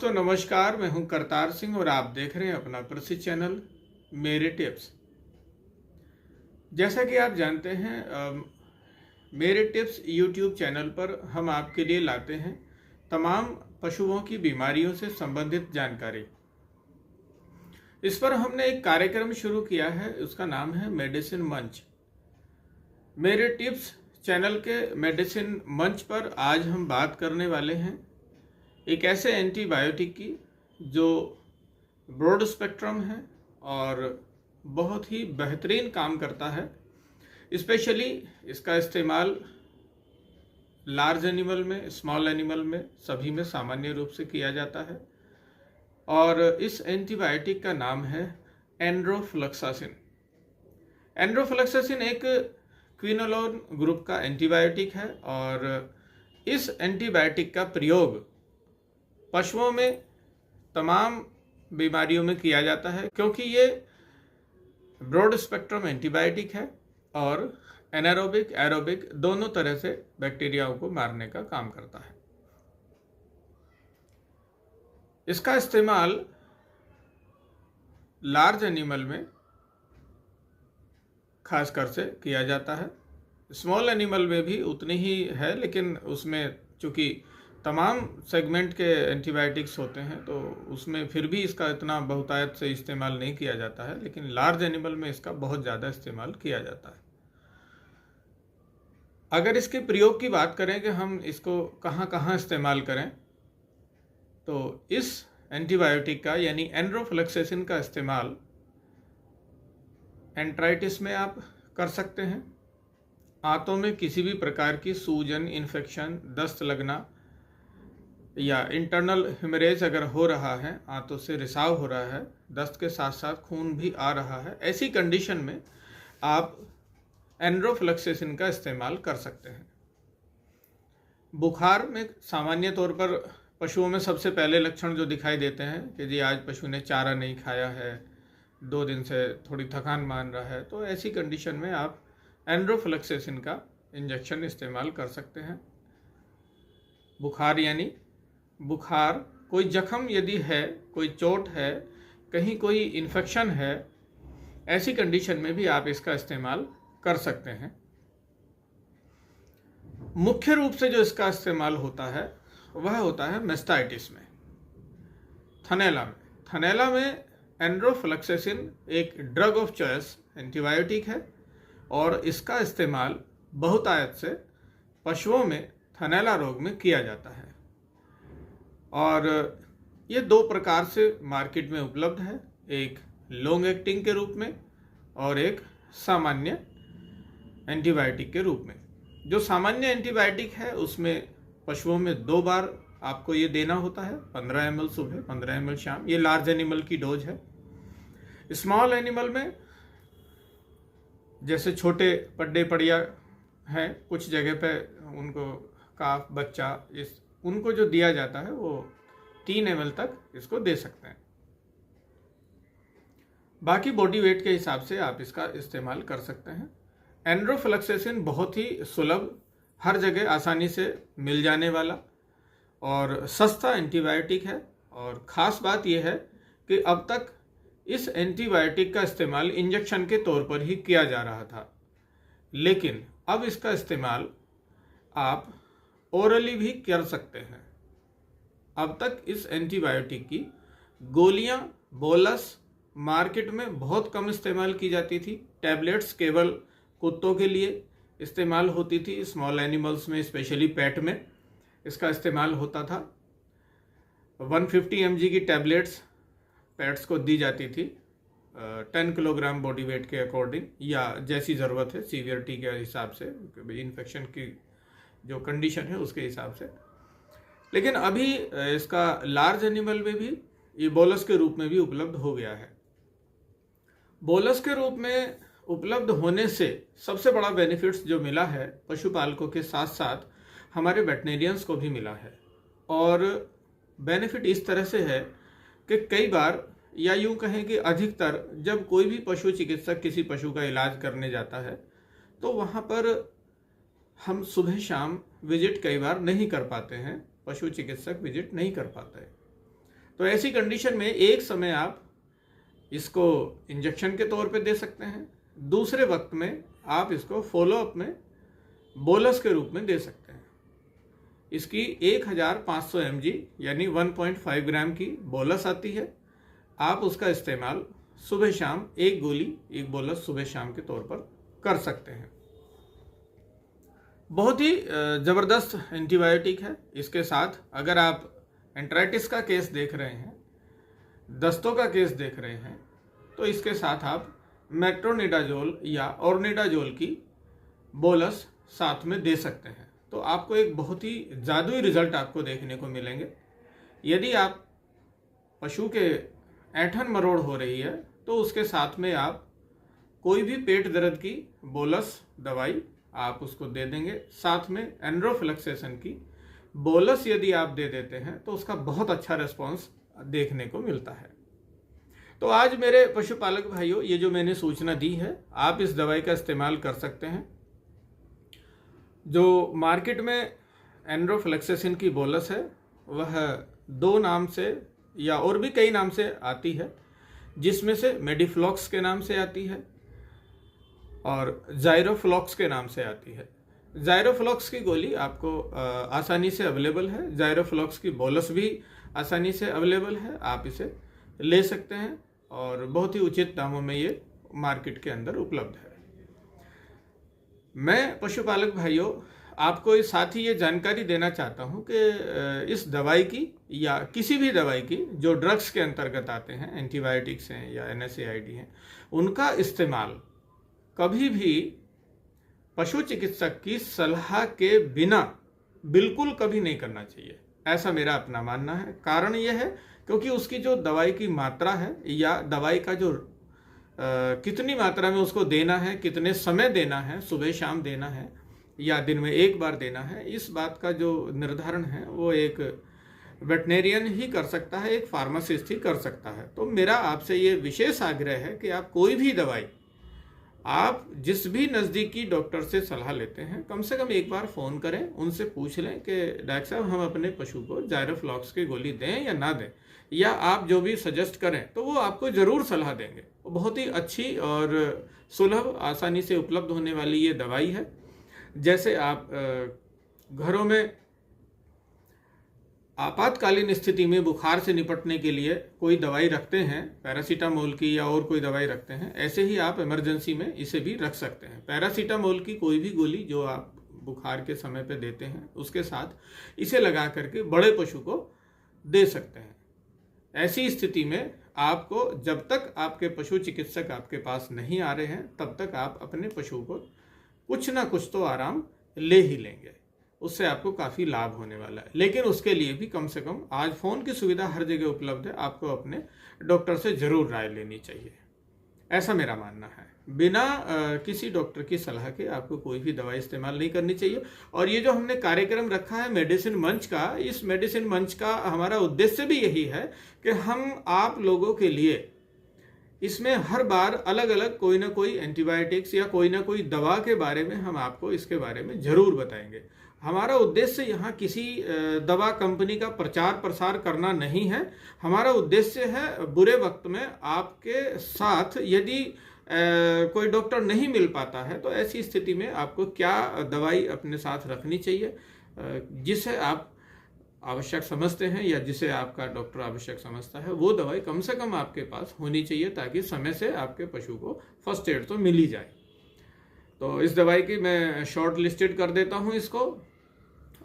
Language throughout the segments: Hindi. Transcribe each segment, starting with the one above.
दोस्तों नमस्कार, मैं हूं करतार सिंह और आप देख रहे हैं अपना प्रसिद्ध चैनल मेरे टिप्स। जैसा कि आप जानते हैं मेरे टिप्स यूट्यूब चैनल पर हम आपके लिए लाते हैं तमाम पशुओं की बीमारियों से संबंधित जानकारी। इस पर हमने एक कार्यक्रम शुरू किया है, उसका नाम है मेडिसिन मंच। मेरे टिप्स चैनल के मेडिसिन मंच पर आज हम बात करने वाले हैं एक ऐसे एंटीबायोटिक की जो ब्रॉड स्पेक्ट्रम है और बहुत ही बेहतरीन काम करता है। स्पेशली इसका इस्तेमाल लार्ज एनिमल में, स्मॉल एनिमल में, सभी में सामान्य रूप से किया जाता है। और इस एंटीबायोटिक का नाम है एंड्रोफ्लक्सासिन। एंड्रोफ्लक्सासिन एक क्विनोलोन ग्रुप का एंटीबायोटिक है और इस एंटीबायोटिक का प्रयोग पशुओं में तमाम बीमारियों में किया जाता है, क्योंकि ये ब्रॉड स्पेक्ट्रम एंटीबायोटिक है और एनारोबिक एरोबिक दोनों तरह से बैक्टीरियाओं को मारने का काम करता है। इसका इस्तेमाल लार्ज एनिमल में खासकर से किया जाता है। स्मॉल एनिमल में भी उतनी ही है, लेकिन उसमें चूंकि तमाम सेगमेंट के एंटीबायोटिक्स होते हैं तो उसमें फिर भी इसका इतना बहुतायत से इस्तेमाल नहीं किया जाता है, लेकिन लार्ज एनिमल में इसका बहुत ज़्यादा इस्तेमाल किया जाता है। अगर इसके प्रयोग की बात करें कि हम इसको कहाँ कहाँ इस्तेमाल करें, तो इस एंटीबायोटिक का यानी एंड्रोफ्लक्सासिन का इस्तेमाल एंट्राइटिस में आप कर सकते हैं। आंतों में किसी भी प्रकार की सूजन, इन्फेक्शन, दस्त लगना या इंटरनल हेमरेज अगर हो रहा है, आंतों से रिसाव हो रहा है, दस्त के साथ साथ खून भी आ रहा है, ऐसी कंडीशन में आप एंड्रोफ्लक्सासिन का इस्तेमाल कर सकते हैं। बुखार में सामान्य तौर पर पशुओं में सबसे पहले लक्षण जो दिखाई देते हैं कि जी आज पशु ने चारा नहीं खाया है, 2 दिन से थोड़ी थकान मान रहा है, तो ऐसी कंडीशन में आप एंड्रोफ्लक्सासिन का इंजेक्शन इस्तेमाल कर सकते हैं। बुखार यानी बुखार, कोई जख्म यदि है, कोई चोट है, कहीं कोई इन्फेक्शन है, ऐसी कंडीशन में भी आप इसका इस्तेमाल कर सकते हैं। मुख्य रूप से जो इसका इस्तेमाल होता है वह होता है मेस्टाइटिस में, थनैला में। थनैला में एंड्रोफ्लक्सासिन एक ड्रग ऑफ चॉइस एंटीबायोटिक है और इसका इस्तेमाल बहुतायत से पशुओं में थनैला रोग में किया जाता है। और ये 2 प्रकार से मार्केट में उपलब्ध है, एक लॉन्ग एक्टिंग के रूप में और एक सामान्य एंटीबायोटिक के रूप में। जो सामान्य एंटीबायोटिक है उसमें पशुओं में 2 बार आपको ये देना होता है, 15 ml सुबह, 15 ml शाम। ये लार्ज एनिमल की डोज है। स्मॉल एनिमल में जैसे छोटे पड्डे पड़िया हैं, कुछ जगह पे उनको काफ, बच्चा, उनको जो दिया जाता है वो 3 ml तक इसको दे सकते हैं। बाकी बॉडी वेट के हिसाब से आप इसका इस्तेमाल कर सकते हैं। एंड्रोफ्लक्सासिन बहुत ही सुलभ, हर जगह आसानी से मिल जाने वाला और सस्ता एंटीबायोटिक है। और ख़ास बात यह है कि अब तक इस एंटीबायोटिक का इस्तेमाल इंजेक्शन के तौर पर ही किया जा रहा था, लेकिन अब इसका इस्तेमाल आप ओरली भी कर सकते हैं। अब तक इस एंटीबायोटिक की गोलियां, बोलस मार्केट में बहुत कम इस्तेमाल की जाती थी। टैबलेट्स केवल कुत्तों के लिए इस्तेमाल होती थी, स्मॉल एनिमल्स में, स्पेशली पेट में इसका इस्तेमाल होता था। 150 mg की टैबलेट्स पेट्स को दी जाती थी 10 किलोग्राम बॉडी वेट के अकॉर्डिंग, या जैसी ज़रूरत है, सीवियरिटी के हिसाब से, इन्फेक्शन की जो कंडीशन है उसके हिसाब से। लेकिन अभी इसका लार्ज एनिमल में भी ये बोलस के रूप में भी उपलब्ध हो गया है। बोलस के रूप में उपलब्ध होने से सबसे बड़ा बेनिफिट्स जो मिला है पशुपालकों के साथ साथ हमारे वेटनेरियंस को भी मिला है। और बेनिफिट इस तरह से है कि कई बार, या यूं कहें कि अधिकतर, जब कोई भी पशु चिकित्सक किसी पशु का इलाज करने जाता है तो वहाँ पर हम सुबह शाम विजिट कई बार नहीं कर पाते हैं, पशु चिकित्सक विजिट नहीं कर पाता है। तो ऐसी कंडीशन में एक समय आप इसको इंजेक्शन के तौर पे दे सकते हैं, दूसरे वक्त में आप इसको फॉलोअप में बोलस के रूप में दे सकते हैं। इसकी 1500 mg यानी 1.5 ग्राम की बोलस आती है। आप उसका इस्तेमाल सुबह शाम एक गोली एक बोलस सुबह शाम के तौर पर कर सकते हैं। बहुत ही ज़बरदस्त एंटीबायोटिक है। इसके साथ अगर आप एंट्राइटिस का केस देख रहे हैं, दस्तों का केस देख रहे हैं, तो इसके साथ आप मेट्रोनिडाजोल या ऑर्निडाजोल की बोलस साथ में दे सकते हैं। तो आपको एक बहुत ही जादुई रिजल्ट आपको देखने को मिलेंगे। यदि आप पशु के ऐंठन मरोड़ हो रही है तो उसके साथ में आप कोई भी पेट दर्द की बोलस दवाई आप उसको दे देंगे। साथ में एंड्रोफ्लक्सेशन की बोलस यदि आप दे देते हैं तो उसका बहुत अच्छा रिस्पॉन्स देखने को मिलता है। तो आज मेरे पशुपालक भाइयों, ये जो मैंने सूचना दी है, आप इस दवाई का इस्तेमाल कर सकते हैं। जो मार्केट में एंड्रोफ्लक्सेशन की बोलस है वह 2 नाम से या और भी कई नाम से आती है, जिसमें से मेडिफ्लॉक्स के नाम से आती है और जायरोफ्लॉक्स के नाम से आती है। जायरोफ्लॉक्स की गोली आपको आसानी से अवेलेबल है, जायरोफ्लॉक्स की बोलस भी आसानी से अवेलेबल है, आप इसे ले सकते हैं और बहुत ही उचित दामों में ये मार्केट के अंदर उपलब्ध है। मैं पशुपालक भाइयों आपको इस साथ ही ये जानकारी देना चाहता हूँ कि इस दवाई की या किसी भी दवाई की जो ड्रग्स के अंतर्गत आते हैं, एंटीबायोटिक्स हैं या NSAID हैं, उनका इस्तेमाल कभी भी पशु चिकित्सक की सलाह के बिना बिल्कुल कभी नहीं करना चाहिए, ऐसा मेरा अपना मानना है। कारण यह है क्योंकि उसकी जो दवाई की मात्रा है या दवाई का जो कितनी मात्रा में उसको देना है, कितने समय देना है, सुबह शाम देना है या दिन में एक बार देना है, इस बात का जो निर्धारण है वो एक वेटनेरियन ही कर सकता है, एक फार्मासिस्ट ही कर सकता है। तो मेरा आपसे ये विशेष आग्रह है कि आप कोई भी दवाई आप जिस भी नज़दीकी डॉक्टर से सलाह लेते हैं, कम से कम एक बार फ़ोन करें, उनसे पूछ लें कि डॉक्टर साहब हम अपने पशु को जायरोफ्लॉक्स की गोली दें या ना दें, या आप जो भी सजेस्ट करें तो वो आपको ज़रूर सलाह देंगे। बहुत ही अच्छी और सुलभ, आसानी से उपलब्ध होने वाली ये दवाई है। जैसे आप घरों में आपातकालीन स्थिति में बुखार से निपटने के लिए कोई दवाई रखते हैं, पैरासीटामोल की या और कोई दवाई रखते हैं, ऐसे ही आप इमरजेंसी में इसे भी रख सकते हैं। पैरासीटामोल की कोई भी गोली जो आप बुखार के समय पे देते हैं, उसके साथ इसे लगा करके बड़े पशु को दे सकते हैं। ऐसी स्थिति में आपको, जब तक आपके पशु चिकित्सक आपके पास नहीं आ रहे हैं, तब तक आप अपने पशु को कुछ ना कुछ तो आराम ले ही लेंगे, उससे आपको काफ़ी लाभ होने वाला है। लेकिन उसके लिए भी कम से कम आज फ़ोन की सुविधा हर जगह उपलब्ध है, आपको अपने डॉक्टर से ज़रूर राय लेनी चाहिए, ऐसा मेरा मानना है। बिना किसी डॉक्टर की सलाह के आपको कोई भी दवाई इस्तेमाल नहीं करनी चाहिए। और ये जो हमने कार्यक्रम रखा है मेडिसिन मंच का, इस मेडिसिन मंच का हमारा उद्देश्य भी यही है कि हम आप लोगों के लिए इसमें हर बार अलग अलग कोई ना कोई एंटीबायोटिक्स या कोई ना कोई दवा के बारे में हम आपको इसके बारे में ज़रूर बताएंगे। हमारा उद्देश्य यहाँ किसी दवा कंपनी का प्रचार प्रसार करना नहीं है। हमारा उद्देश्य है बुरे वक्त में आपके साथ यदि कोई डॉक्टर नहीं मिल पाता है तो ऐसी स्थिति में आपको क्या दवाई अपने साथ रखनी चाहिए, जिसे आप आवश्यक समझते हैं या जिसे आपका डॉक्टर आवश्यक समझता है, वो दवाई कम से कम आपके पास होनी चाहिए, ताकि समय से आपके पशु को फर्स्ट एड तो मिल ही जाए। तो इस दवाई की मैं शॉर्ट लिस्टेड कर देता हूँ इसको।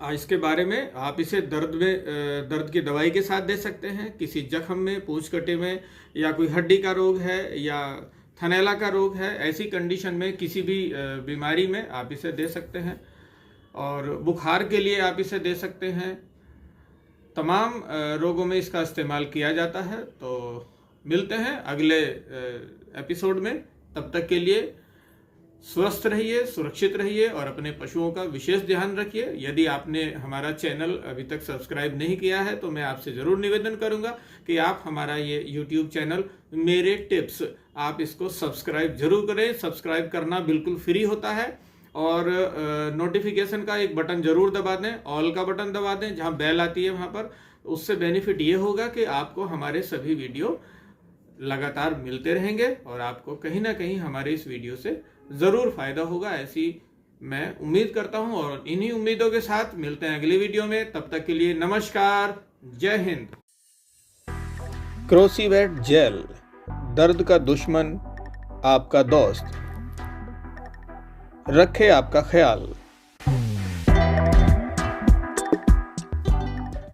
इसके बारे में आप इसे दर्द की दवाई के साथ दे सकते हैं, किसी जख्म में, पूंछकटे में, या कोई हड्डी का रोग है या थनैला का रोग है, ऐसी कंडीशन में किसी भी बीमारी में आप इसे दे सकते हैं। और बुखार के लिए आप इसे दे सकते हैं। तमाम रोगों में इसका इस्तेमाल किया जाता है। तो मिलते हैं अगले एपिसोड में, तब तक के लिए स्वस्थ रहिए, सुरक्षित रहिए और अपने पशुओं का विशेष ध्यान रखिए। यदि आपने हमारा चैनल अभी तक सब्सक्राइब नहीं किया है तो मैं आपसे ज़रूर निवेदन करूंगा कि आप हमारा ये YouTube चैनल मेरे टिप्स, आप इसको सब्सक्राइब जरूर करें। सब्सक्राइब करना बिल्कुल फ्री होता है और नोटिफिकेशन का एक बटन जरूर दबा दें, ऑल का बटन दबा दें, जहां बेल आती है वहां पर, उससे बेनिफिट ये होगा कि आपको हमारे सभी वीडियो लगातार मिलते रहेंगे और आपको कहीं ना कहीं हमारे इस वीडियो से ज़रूर फ़ायदा होगा, ऐसी मैं उम्मीद करता हूं। और इन्हीं उम्मीदों के साथ मिलते हैं अगली वीडियो में। तब तक के लिए नमस्कार, जय हिंद। क्रोसिवेट जेल, दर्द का दुश्मन आपका दोस्त, रखे आपका ख्याल।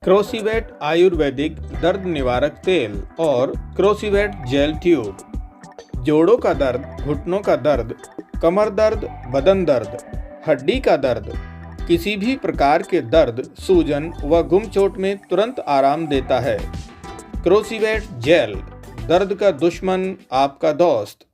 क्रोसिवेट आयुर्वेदिक दर्द निवारक तेल और क्रोसिवेट जेल ट्यूब, जोड़ों का दर्द, घुटनों का दर्द, कमर दर्द, बदन दर्द, हड्डी का दर्द, किसी भी प्रकार के दर्द, सूजन व गुमचोट में तुरंत आराम देता है। क्रोसिवेट जेल, दर्द का दुश्मन आपका दोस्त।